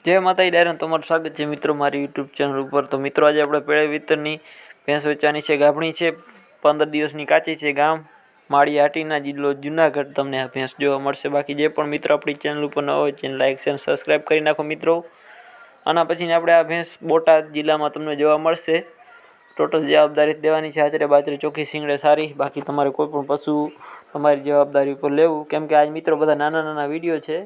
જય માતાજી ડાયરન, તમારું સ્વાગત છે મિત્રો મારી યુટ્યુબ ચેનલ ઉપર। તો મિત્રો આજે આપણે પેળે વિતરની ભેંસ વેચવાની છે। ગાભણી છે, 15 દિવસની કાચી છે। ગામ માળિયાહાટીના, જિલ્લો જુનાગઢ। તમને આ ભેંસ જોવા મળશે। બાકી જે પણ મિત્રો આપણી ચેનલ ઉપર ન હોય ચેનલ લાઈક શેર સબસ્ક્રાઈબ કરી નાખો મિત્રો। આના પછીને આપણે આ ભેંસ બોટાદ જિલ્લામાં તમને જોવા મળશે। ટોટલ જવાબદારી દેવાની છે, હાજરે બાજરે ચોખ્ખી શીંગડે સારી। બાકી તમારે કોઈ પણ પશુ તમારી જવાબદારી ઉપર લેવું, કેમ કે આજ મિત્રો બધા નાના નાના વિડીયો છે।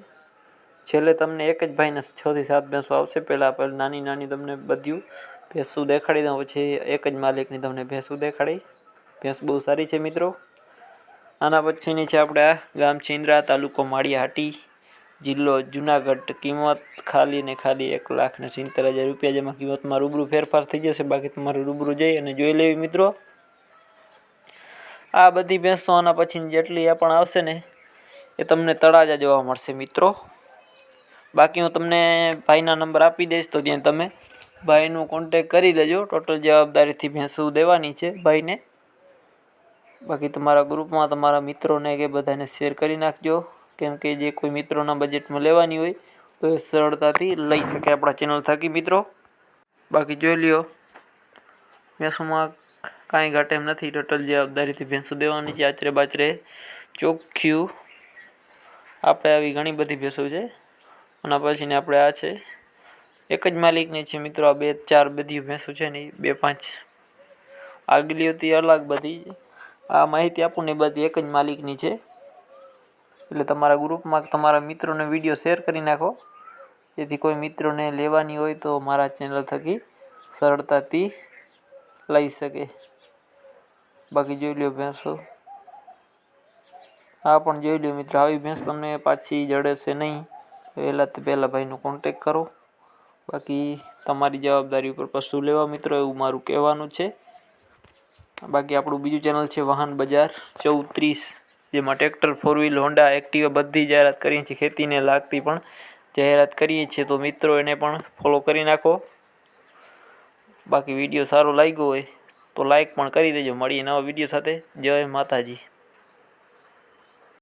છેલ્લે તમને એક જ ભાઈને 6 થી 7 ભેંસો આવશે। પહેલાં નાની નાની તમને બધું ભેંસું દેખાડી દઉં, પછી એક જ માલિકની તમને ભેંસું દેખાડી। ભેંસ બહુ સારી છે મિત્રો। આના પછીની છે આપણે આ ગામ છીંદ્રા, તાલુકો માળિયાહાટી, જિલ્લો જુનાગઢ। કિંમત ખાલી ને ખાલી 1,70,000 રૂપિયા, જેમાં કિંમતમાં રૂબરૂ ફેરફાર થઈ જશે। બાકી તમારે રૂબરૂ જઈ અને જોઈ લેવી મિત્રો। આ બધી ભેંસો આના પછીની જેટલી પણ આવશે ને એ તમને તળાજા જોવા મળશે મિત્રો। બાકી હું તમને ભાઈના નંબર આપી દઈશ, તો ત્યાં તમે ભાઈનું કોન્ટેક કરી લેજો। ટોટલ જવાબદારીથી ભેંસું દેવાની છે ભાઈને। બાકી તમારા ગ્રુપમાં તમારા મિત્રોને કે બધાને શેર કરી નાખજો, કેમ કે જે કોઈ મિત્રોના બજેટમાં લેવાની હોય તો એ સરળતાથી લઈ શકે આપણા ચેનલ થકી મિત્રો। બાકી જોઈ લ્યો, ભેંસોમાં કાંઈ ઘાટ એમ નથી। ટોટલ જવાબદારીથી ભેંસું દેવાની છે, આચરે બાચરે ચોખ્ખ્યું। આપણે આવી ઘણી બધી ભેંસો છે। અને પછીને આપણે આ છે, એક જ માલિકની છે મિત્રો। આ 2-4 બધી ભેંસો છે ને, 2-5 આગલી હતી અલગ બધી। આ માહિતી આપું ને બધી એક જ માલિકની છે। એટલે તમારા ગ્રુપમાં તમારા મિત્રોને વિડીયો શેર કરી નાખો, જેથી કોઈ મિત્રોને લેવાની હોય તો મારા ચેનલ થકી સરળતાથી લઈ શકે। બાકી જોઈ લો ભેંસો, આ પણ જોઈ લો મિત્રો। આવી ભેંસ તમને પાછી જડે નહીં, પહેલાં ભાઈનો કોન્ટેક કરો। બાકી તમારી જવાબદારી ઉપર પશુ લેવા મિત્રો, એવું મારું કહેવાનું છે। બાકી આપણું બીજું ચેનલ છે વાહન બજાર 34, જેમાં ટ્રેક્ટર, 4 વ્હીલ, હોન્ડા, એક્ટિવા બધી જાહેરાત કરીએ છીએ। ખેતીને લાગતી પણ જાહેરાત કરીએ છીએ, તો મિત્રો એને પણ ફોલો કરી નાખો। બાકી વિડીયો સારો લાગ્યો હોય તો લાઈક પણ કરી દેજો। મળીએ નવા વિડીયો સાથે। જય માતાજી।